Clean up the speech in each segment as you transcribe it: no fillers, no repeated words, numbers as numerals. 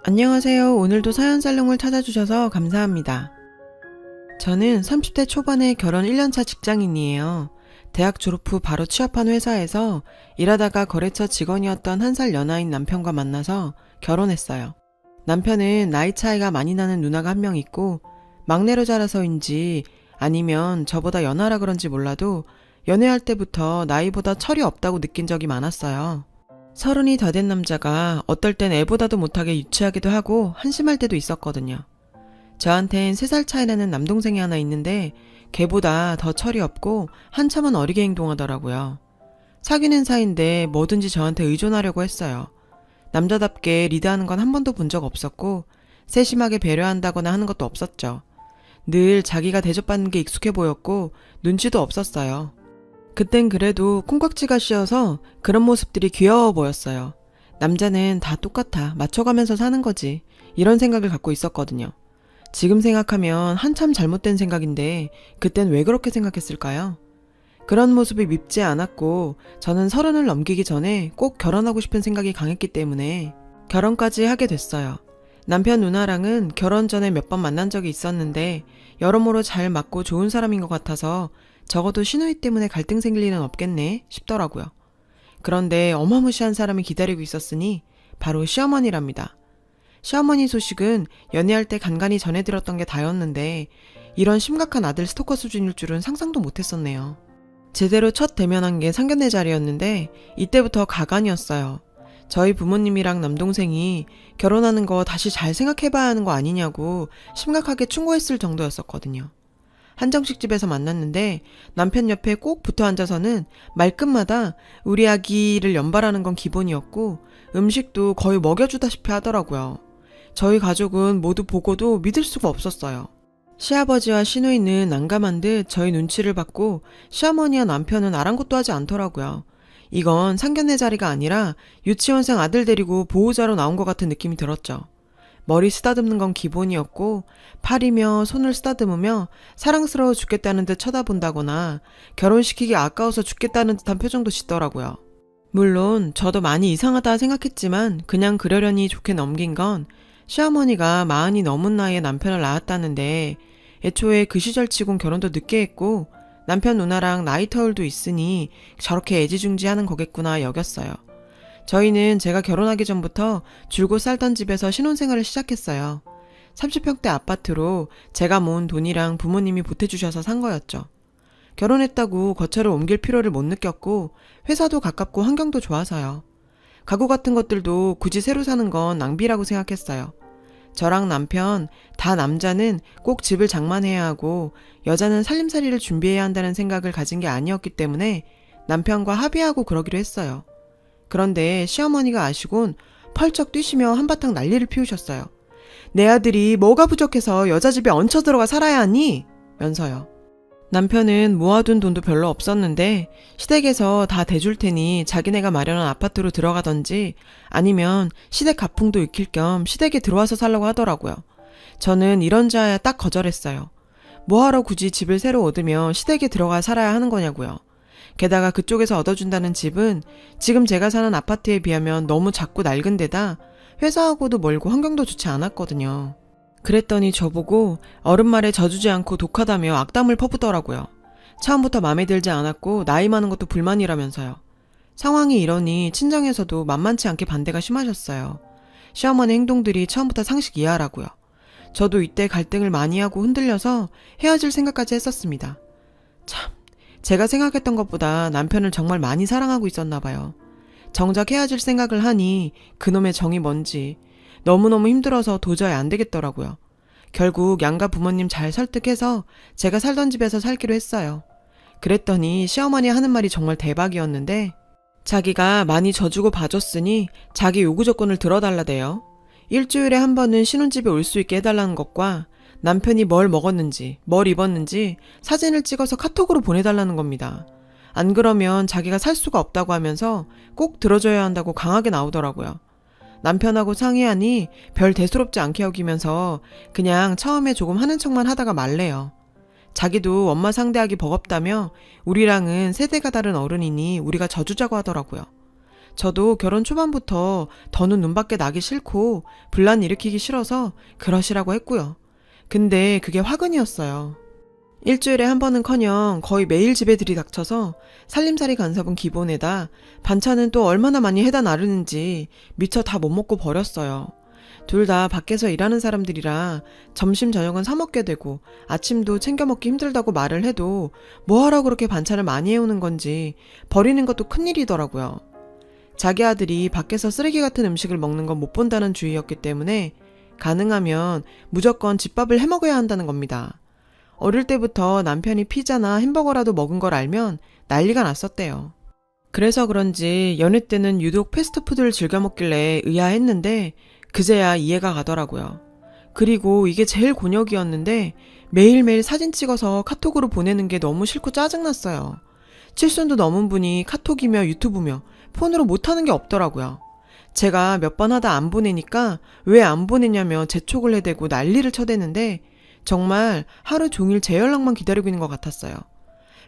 안녕하세요. 오늘도 사연살롱을 찾아주셔서 감사합니다. 저는 30대 초반에 결혼 1년차 직장인이에요. 대학 졸업 후 바로 취업한 회사에서 일하다가 거래처 직원이었던 한 살 연하인 남편과 만나서 결혼했어요. 남편은 나이 차이가 많이 나는 누나가 한 명 있고 막내로 자라서인지 아니면 저보다 연하라 그런지 몰라도 연애할 때부터 나이보다 철이 없다고 느낀 적이 많았어요. 30이 다 된 남자가 어떨 땐 애보다도 못하게 유치하기도 하고 한심할 때도 있었거든요. 저한텐 3살 차이 나는 남동생이 하나 있는데 걔보다 더 철이 없고 한참은 어리게 행동하더라고요. 사귀는 사이인데 뭐든지 저한테 의존하려고 했어요. 남자답게 리드하는 건 한 번도 본 적 없었고 세심하게 배려한다거나 하는 것도 없었죠. 늘 자기가 대접받는 게 익숙해 보였고 눈치도 없었어요. 그땐 그래도 콩깍지가 씌어서 그런 모습들이 귀여워 보였어요. 남자는 다 똑같아. 맞춰가면서 사는 거지. 이런 생각을 갖고 있었거든요. 지금 생각하면 한참 잘못된 생각인데 그땐 왜 그렇게 생각했을까요? 그런 모습이 밉지 않았고 저는 30을 넘기기 전에 꼭 결혼하고 싶은 생각이 강했기 때문에 결혼까지 하게 됐어요. 남편 누나랑은 결혼 전에 몇 번 만난 적이 있었는데 여러모로 잘 맞고 좋은 사람인 것 같아서 적어도 시누이 때문에 갈등 생길 일은 없겠네 싶더라고요. 그런데 어마무시한 사람이 기다리고 있었으니 바로 시어머니랍니다. 시어머니 소식은 연애할 때 간간히 전해들었던 게 다였는데 이런 심각한 아들 스토커 수준일 줄은 상상도 못했었네요. 제대로 첫 대면한 게 상견례 자리였는데 이때부터 가관이었어요. 저희 부모님이랑 남동생이 결혼하는 거 다시 잘 생각해봐야 하는 거 아니냐고 심각하게 충고했을 정도였었거든요. 한정식 집에서 만났는데 남편 옆에 꼭 붙어 앉아서는 말끝마다 우리 아기를 연발하는 건 기본이었고 음식도 거의 먹여주다시피 하더라고요. 저희 가족은 모두 보고도 믿을 수가 없었어요. 시아버지와 시누이는 난감한 듯 저희 눈치를 받고 시어머니와 남편은 아랑곳도 하지 않더라고요. 이건 상견례 자리가 아니라 유치원생 아들 데리고 보호자로 나온 것 같은 느낌이 들었죠. 머리 쓰다듬는 건 기본이었고 팔이며 손을 쓰다듬으며 사랑스러워 죽겠다는 듯 쳐다본다거나 결혼시키기 아까워서 죽겠다는 듯한 표정도 짓더라고요. 물론 저도 많이 이상하다 생각했지만 그냥 그러려니 좋게 넘긴 건 시어머니가 40이 넘은 나이에 남편을 낳았다는데 애초에 그 시절치곤 결혼도 늦게 했고 남편 누나랑 나이 터울도 있으니 저렇게 애지중지하는 거겠구나 여겼어요. 저희는 제가 결혼하기 전부터 줄곧 살던 집에서 신혼생활을 시작했어요. 30평대 아파트로 제가 모은 돈이랑 부모님이 보태주셔서 산 거였죠. 결혼했다고 거처를 옮길 필요를 못 느꼈고 회사도 가깝고 환경도 좋아서요. 가구 같은 것들도 굳이 새로 사는 건 낭비라고 생각했어요. 저랑 남편, 다 남자는 꼭 집을 장만해야 하고 여자는 살림살이를 준비해야 한다는 생각을 가진 게 아니었기 때문에 남편과 합의하고 그러기로 했어요. 그런데 시어머니가 아시곤 펄쩍 뛰시며 한바탕 난리를 피우셨어요. 내 아들이 뭐가 부족해서 여자 집에 얹혀 들어가 살아야 하니? 면서요. 남편은 모아둔 돈도 별로 없었는데 시댁에서 다 대줄 테니 자기네가 마련한 아파트로 들어가던지 아니면 시댁 가풍도 익힐 겸 시댁에 들어와서 살라고 하더라고요. 저는 이런저야 딱 거절했어요. 뭐하러 굳이 집을 새로 얻으며 시댁에 들어가 살아야 하는 거냐고요. 게다가 그쪽에서 얻어준다는 집은 지금 제가 사는 아파트에 비하면 너무 작고 낡은 데다 회사하고도 멀고 환경도 좋지 않았거든요. 그랬더니 저보고 어른 말에 져주지 않고 독하다며 악담을 퍼붓더라고요. 처음부터 마음에 들지 않았고 나이 많은 것도 불만이라면서요. 상황이 이러니 친정에서도 만만치 않게 반대가 심하셨어요. 시어머니 행동들이 처음부터 상식 이하라고요. 저도 이때 갈등을 많이 하고 흔들려서 헤어질 생각까지 했었습니다. 참, 제가 생각했던 것보다 남편을 정말 많이 사랑하고 있었나 봐요. 정작 헤어질 생각을 하니 그놈의 정이 뭔지 너무너무 힘들어서 도저히 안 되겠더라고요. 결국 양가 부모님 잘 설득해서 제가 살던 집에서 살기로 했어요. 그랬더니 시어머니 하는 말이 정말 대박이었는데 자기가 많이 져주고 봐줬으니 자기 요구 조건을 들어달라대요. 일주일에 한 번은 신혼집에 올 수 있게 해달라는 것과 남편이 뭘 먹었는지 뭘 입었는지 사진을 찍어서 카톡으로 보내달라는 겁니다. 안 그러면 자기가 살 수가 없다고 하면서 꼭 들어줘야 한다고 강하게 나오더라고요. 남편하고 상의하니 별 대수롭지 않게 여기면서 그냥 처음에 조금 하는 척만 하다가 말래요. 자기도 엄마 상대하기 버겁다며 우리랑은 세대가 다른 어른이니 우리가 져주자고 하더라고요. 저도 결혼 초반부터 더는 눈밖에 나기 싫고 분란 일으키기 싫어서 그러시라고 했고요. 근데 그게 화근이었어요. 일주일에 한 번은커녕 거의 매일 집에 들이닥쳐서 살림살이 간섭은 기본에다 반찬은 또 얼마나 많이 해다 나르는지 미처 다 못 먹고 버렸어요. 둘 다 밖에서 일하는 사람들이라 점심 저녁은 사 먹게 되고 아침도 챙겨 먹기 힘들다고 말을 해도 뭐하러 그렇게 반찬을 많이 해오는 건지 버리는 것도 큰일이더라고요. 자기 아들이 밖에서 쓰레기 같은 음식을 먹는 건 못 본다는 주의였기 때문에 가능하면 무조건 집밥을 해 먹어야 한다는 겁니다. 어릴 때부터 남편이 피자나 햄버거라도 먹은 걸 알면 난리가 났었대요. 그래서 그런지 연애 때는 유독 패스트푸드를 즐겨 먹길래 의아했는데 그제야 이해가 가더라고요. 그리고 이게 제일 곤욕이었는데 매일매일 사진 찍어서 카톡으로 보내는 게 너무 싫고 짜증났어요. 칠순도 넘은 분이 카톡이며 유튜브며 폰으로 못하는 게 없더라고요. 제가 몇 번 하다 안 보내니까 왜 안 보내냐며 재촉을 해대고 난리를 쳐대는데 정말 하루 종일 제 연락만 기다리고 있는 것 같았어요.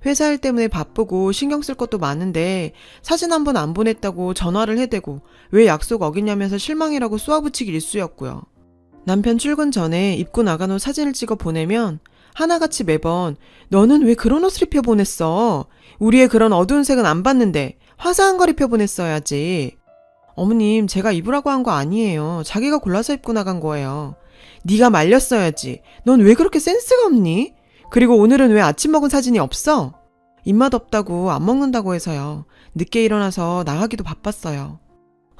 회사 일 때문에 바쁘고 신경 쓸 것도 많은데 사진 한 번 안 보냈다고 전화를 해대고 왜 약속 어기냐면서 실망이라고 쏘아붙이기 일쑤였고요. 남편 출근 전에 입고 나간 옷 사진을 찍어 보내면 하나같이 매번 너는 왜 그런 옷을 입혀 보냈어? 우리의 그런 어두운 색은 안 봤는데 화사한 걸 입혀 보냈어야지. 어머님, 제가 입으라고 한 거 아니에요. 자기가 골라서 입고 나간 거예요. 네가 말렸어야지. 넌 왜 그렇게 센스가 없니? 그리고 오늘은 왜 아침 먹은 사진이 없어? 입맛 없다고 안 먹는다고 해서요. 늦게 일어나서 나가기도 바빴어요.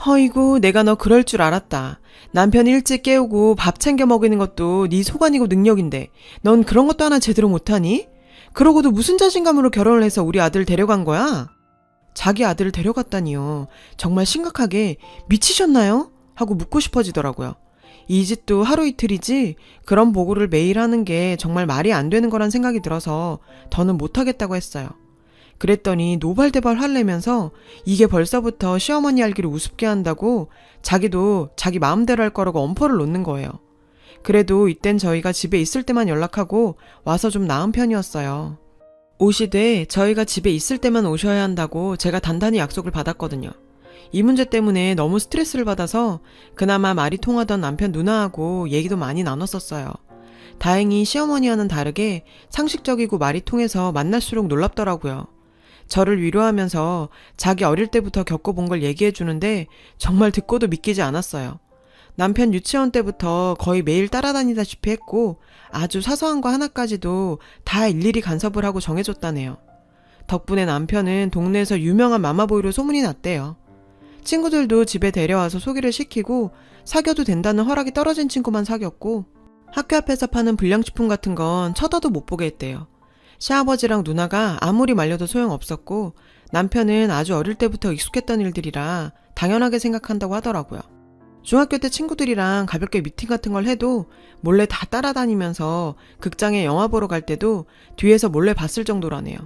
허이고 내가 너 그럴 줄 알았다. 남편 일찍 깨우고 밥 챙겨 먹이는 것도 네 소관이고 능력인데 넌 그런 것도 하나 제대로 못하니? 그러고도 무슨 자신감으로 결혼을 해서 우리 아들 데려간 거야? 자기 아들을 데려갔다니요. 정말 심각하게 미치셨나요? 하고 묻고 싶어지더라고요. 이 짓도 하루 이틀이지 그런 보고를 매일 하는 게 정말 말이 안 되는 거란 생각이 들어서 더는 못하겠다고 했어요. 그랬더니 노발대발 화내면서 이게 벌써부터 시어머니 알기를 우습게 한다고 자기도 자기 마음대로 할 거라고 엄포를 놓는 거예요. 그래도 이땐 저희가 집에 있을 때만 연락하고 와서 좀 나은 편이었어요. 오시되 저희가 집에 있을 때만 오셔야 한다고 제가 단단히 약속을 받았거든요. 이 문제 때문에 너무 스트레스를 받아서 그나마 말이 통하던 남편 누나하고 얘기도 많이 나눴었어요. 다행히 시어머니와는 다르게 상식적이고 말이 통해서 만날수록 놀랍더라고요. 저를 위로하면서 자기 어릴 때부터 겪어본 걸 얘기해 주는데 정말 듣고도 믿기지 않았어요. 남편 유치원 때부터 거의 매일 따라다니다시피 했고 아주 사소한 거 하나까지도 다 일일이 간섭을 하고 정해줬다네요. 덕분에 남편은 동네에서 유명한 마마보이로 소문이 났대요. 친구들도 집에 데려와서 소개를 시키고 사귀어도 된다는 허락이 떨어진 친구만 사귀었고 학교 앞에서 파는 불량식품 같은 건 쳐다도 못 보게 했대요. 시아버지랑 누나가 아무리 말려도 소용없었고 남편은 아주 어릴 때부터 익숙했던 일들이라 당연하게 생각한다고 하더라고요. 중학교 때 친구들이랑 가볍게 미팅 같은 걸 해도 몰래 다 따라다니면서 극장에 영화 보러 갈 때도 뒤에서 몰래 봤을 정도라네요.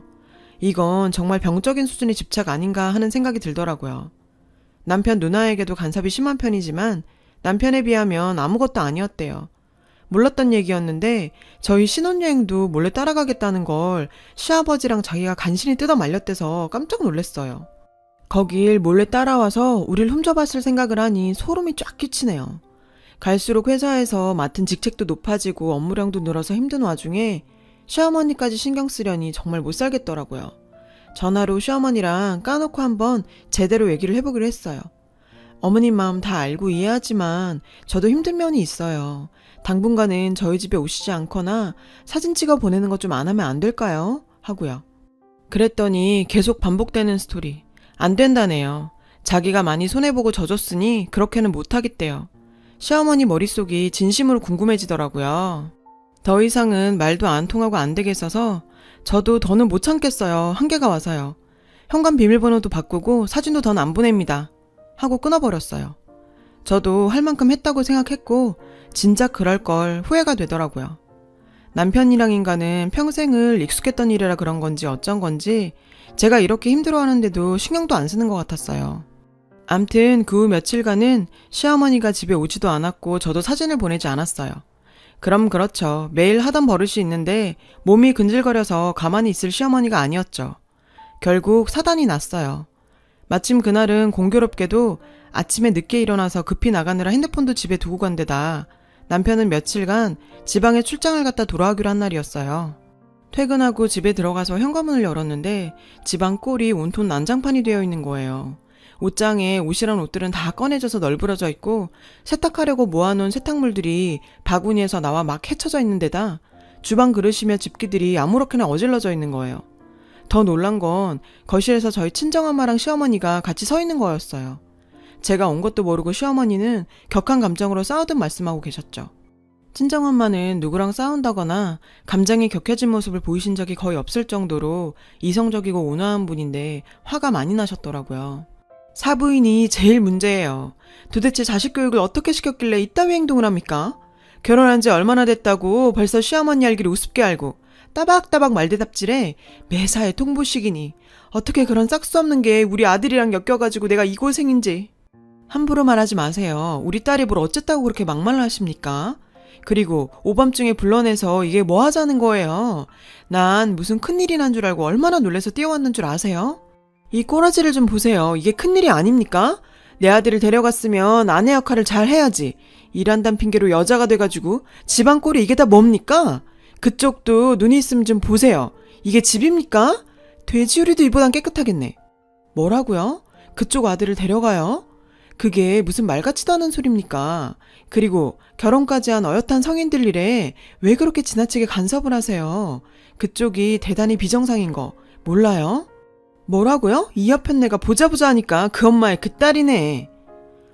이건 정말 병적인 수준의 집착 아닌가 하는 생각이 들더라고요. 남편 누나에게도 간섭이 심한 편이지만 남편에 비하면 아무것도 아니었대요. 몰랐던 얘기였는데 저희 신혼여행도 몰래 따라가겠다는 걸 시아버지랑 자기가 간신히 뜯어 말렸대서 깜짝 놀랐어요. 거길 몰래 따라와서 우릴 훔쳐봤을 생각을 하니 소름이 쫙 끼치네요. 갈수록 회사에서 맡은 직책도 높아지고 업무량도 늘어서 힘든 와중에 시어머니까지 신경 쓰려니 정말 못 살겠더라고요. 전화로 시어머니랑 까놓고 한번 제대로 얘기를 해보기로 했어요. 어머님 마음 다 알고 이해하지만 저도 힘든 면이 있어요. 당분간은 저희 집에 오시지 않거나 사진 찍어 보내는 것 좀 안 하면 안 될까요? 하고요. 그랬더니 계속 반복되는 스토리. 안 된다네요. 자기가 많이 손해보고 져줬으니 그렇게는 못하겠대요. 시어머니 머릿속이 진심으로 궁금해지더라고요. 더 이상은 말도 안 통하고 안 되겠어서 저도 더는 못 참겠어요. 한계가 와서요. 현관 비밀번호도 바꾸고 사진도 더는 안 보냅니다. 하고 끊어버렸어요. 저도 할 만큼 했다고 생각했고 진작 그럴 걸 후회가 되더라고요. 남편이랑 인간은 평생을 익숙했던 일이라 그런 건지 어쩐 건지 제가 이렇게 힘들어하는데도 신경도 안 쓰는 것 같았어요. 암튼 그 후 며칠간은 시어머니가 집에 오지도 않았고 저도 사진을 보내지 않았어요. 그럼 그렇죠. 매일 하던 버릇이 있는데 몸이 근질거려서 가만히 있을 시어머니가 아니었죠. 결국 사단이 났어요. 마침 그날은 공교롭게도 아침에 늦게 일어나서 급히 나가느라 핸드폰도 집에 두고 간 데다 남편은 며칠간 지방에 출장을 갔다 돌아오기로 한 날이었어요. 퇴근하고 집에 들어가서 현관문을 열었는데 집안 꼴이 온통 난장판이 되어 있는 거예요. 옷장에 옷이란 옷들은 다 꺼내져서 널브러져 있고 세탁하려고 모아놓은 세탁물들이 바구니에서 나와 막 헤쳐져 있는 데다 주방 그릇이며 집기들이 아무렇게나 어질러져 있는 거예요. 더 놀란 건 거실에서 저희 친정엄마랑 시어머니가 같이 서 있는 거였어요. 제가 온 것도 모르고 시어머니는 격한 감정으로 싸우듯 말씀하고 계셨죠. 친정엄마는 누구랑 싸운다거나 감정이 격해진 모습을 보이신 적이 거의 없을 정도로 이성적이고 온화한 분인데 화가 많이 나셨더라고요. 사부인이 제일 문제예요. 도대체 자식 교육을 어떻게 시켰길래 이따위 행동을 합니까? 결혼한 지 얼마나 됐다고 벌써 시어머니 알기를 우습게 알고 따박따박 말대답질에 매사에 통보식이니 어떻게 그런 싹수 없는 게 우리 아들이랑 엮여가지고 내가 이 고생인지. 함부로 말하지 마세요. 우리 딸이 뭘 어쨌다고 그렇게 막말을 하십니까? 그리고 오밤중에 불러내서 이게 뭐 하자는 거예요? 난 무슨 큰일이 난 줄 알고 얼마나 놀라서 뛰어왔는 줄 아세요? 이 꼬라지를 좀 보세요. 이게 큰일이 아닙니까? 내 아들을 데려갔으면 아내 역할을 잘 해야지. 일한다는 핑계로 여자가 돼가지고 집안 꼴이 이게 다 뭡니까? 그쪽도 눈이 있으면 좀 보세요. 이게 집입니까? 돼지우리도 이보단 깨끗하겠네. 뭐라고요? 그쪽 아들을 데려가요? 그게 무슨 말 같지도 않은 소리입니까? 그리고 결혼까지 한 어엿한 성인들 일에 왜 그렇게 지나치게 간섭을 하세요? 그쪽이 대단히 비정상인 거 몰라요? 뭐라고요? 이 옆엔 내가 보자 하니까 그 엄마의 그 딸이네.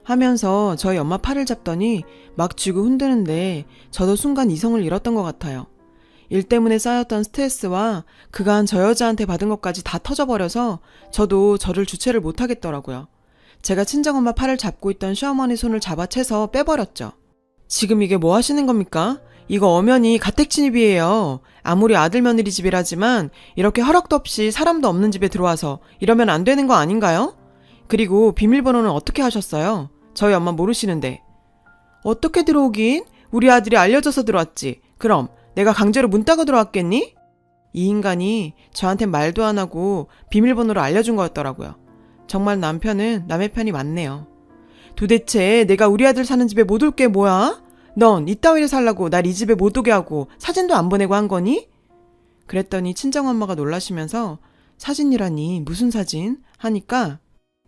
하면서 저희 엄마 팔을 잡더니 막 쥐고 흔드는데 저도 순간 이성을 잃었던 것 같아요. 일 때문에 쌓였던 스트레스와 그간 저 여자한테 받은 것까지 다 터져버려서 저도 저를 주체를 못하겠더라고요. 제가 친정엄마 팔을 잡고 있던 시어머니 손을 잡아채서 빼버렸죠. 지금 이게 뭐 하시는 겁니까? 이거 엄연히 가택침입이에요. 아무리 아들 며느리 집이라지만 이렇게 허락도 없이 사람도 없는 집에 들어와서 이러면 안 되는 거 아닌가요? 그리고 비밀번호는 어떻게 하셨어요? 저희 엄마 모르시는데. 어떻게 들어오긴? 우리 아들이 알려줘서 들어왔지. 그럼 내가 강제로 문 따고 들어왔겠니? 이 인간이 저한테 말도 안 하고 비밀번호를 알려준 거였더라고요. 정말 남편은 남의 편이 맞네요. 도대체 내가 우리 아들 사는 집에 못 올 게 뭐야? 넌 이따위를 살라고 날 이 집에 못 오게 하고 사진도 안 보내고 한 거니? 그랬더니 친정엄마가 놀라시면서 사진이라니 무슨 사진? 하니까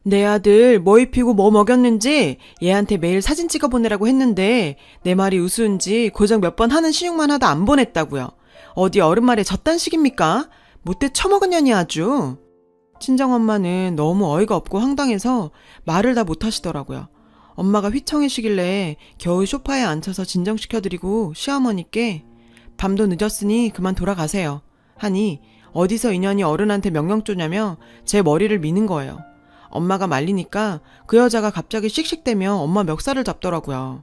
내 아들 뭐 입히고 뭐 먹였는지 얘한테 매일 사진 찍어 보내라고 했는데 내 말이 우스운지 고작 몇 번 하는 시육만 하다 안 보냈다고요. 어디 어른 말에 저딴 식입니까? 못돼 처먹은 년이 아주. 친정엄마는 너무 어이가 없고 황당해서 말을 다 못하시더라고요. 엄마가 휘청이시길래 겨우 소파에 앉혀서 진정시켜드리고 시어머니께 밤도 늦었으니 그만 돌아가세요 하니 어디서 인연이 어른한테 명령 쪼냐며 제 머리를 미는 거예요. 엄마가 말리니까 그 여자가 갑자기 씩씩대며 엄마 멱살을 잡더라고요.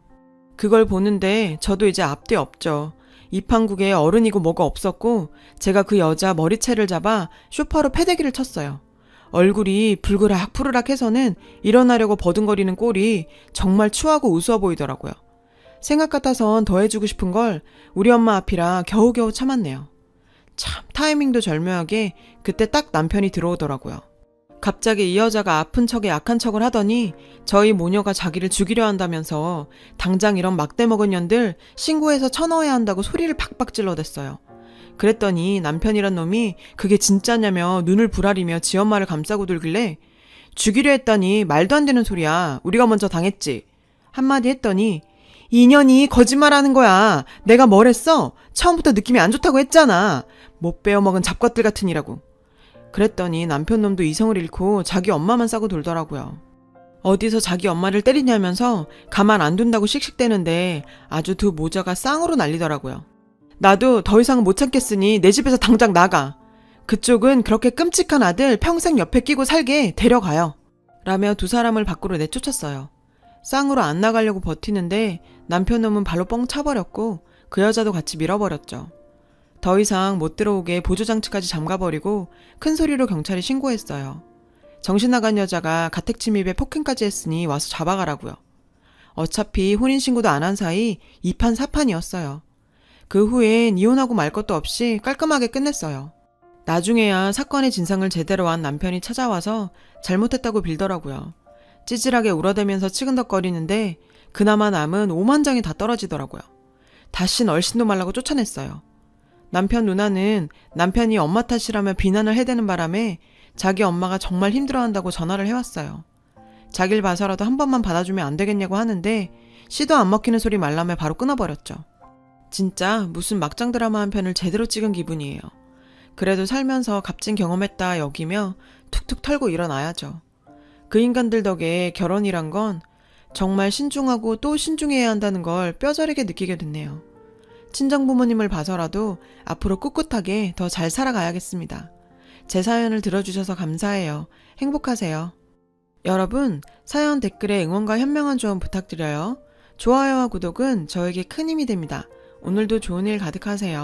그걸 보는데 저도 이제 앞뒤 없죠. 이 판국에 어른이고 뭐가 없었고 제가 그 여자 머리채를 잡아 쇼파로 패대기를 쳤어요. 얼굴이 불그락 푸르락 해서는 일어나려고 버둥거리는 꼴이 정말 추하고 우스워 보이더라고요. 생각 같아선 더 해주고 싶은 걸 우리 엄마 앞이라 겨우겨우 참았네요. 참 타이밍도 절묘하게 그때 딱 남편이 들어오더라고요. 갑자기 이 여자가 아픈 척에 약한 척을 하더니 저희 모녀가 자기를 죽이려 한다면서 당장 이런 막대 먹은 년들 신고해서 쳐넣어야 한다고 소리를 팍팍 질러댔어요. 그랬더니 남편이란 놈이 그게 진짜냐며 눈을 부라리며 지 엄마를 감싸고 들길래 죽이려 했더니 말도 안 되는 소리야. 우리가 먼저 당했지. 한마디 했더니 이년이 거짓말하는 거야. 내가 뭘 했어? 처음부터 느낌이 안 좋다고 했잖아. 못 빼어먹은 잡것들 같으니라고. 그랬더니 남편 놈도 이성을 잃고 자기 엄마만 싸고 돌더라고요. 어디서 자기 엄마를 때리냐면서 가만 안 둔다고 씩씩대는데 아주 두 모자가 쌍으로 난리더라고요. 나도 더 이상은 못 참겠으니 내 집에서 당장 나가. 그쪽은 그렇게 끔찍한 아들 평생 옆에 끼고 살게 데려가요. 라며 두 사람을 밖으로 내쫓았어요. 쌍으로 안 나가려고 버티는데 남편 놈은 발로 뻥 차버렸고 그 여자도 같이 밀어버렸죠. 더 이상 못 들어오게 보조장치까지 잠가버리고 큰 소리로 경찰에 신고했어요. 정신 나간 여자가 가택침입에 폭행까지 했으니 와서 잡아가라고요. 어차피 혼인신고도 안 한 사이 2판 4판이었어요. 그 후엔 이혼하고 말 것도 없이 깔끔하게 끝냈어요. 나중에야 사건의 진상을 제대로 안 남편이 찾아와서 잘못했다고 빌더라고요. 찌질하게 울어대면서 치근덕거리는데 그나마 남은 5만 장이 다 떨어지더라고요. 다신 얼씬도 말라고 쫓아냈어요. 남편 누나는 남편이 엄마 탓이라며 비난을 해대는 바람에 자기 엄마가 정말 힘들어한다고 전화를 해왔어요. 자길 봐서라도 한 번만 받아주면 안 되겠냐고 하는데 씨도 안 먹히는 소리 말라며 바로 끊어버렸죠. 진짜 무슨 막장 드라마 한 편을 제대로 찍은 기분이에요. 그래도 살면서 값진 경험했다 여기며 툭툭 털고 일어나야죠. 그 인간들 덕에 결혼이란 건 정말 신중하고 또 신중해야 한다는 걸 뼈저리게 느끼게 됐네요. 친정부모님을 봐서라도 앞으로 꿋꿋하게 더 잘 살아가야겠습니다. 제 사연을 들어주셔서 감사해요. 행복하세요. 여러분, 사연 댓글에 응원과 현명한 조언 부탁드려요. 좋아요와 구독은 저에게 큰 힘이 됩니다. 오늘도 좋은 일 가득하세요.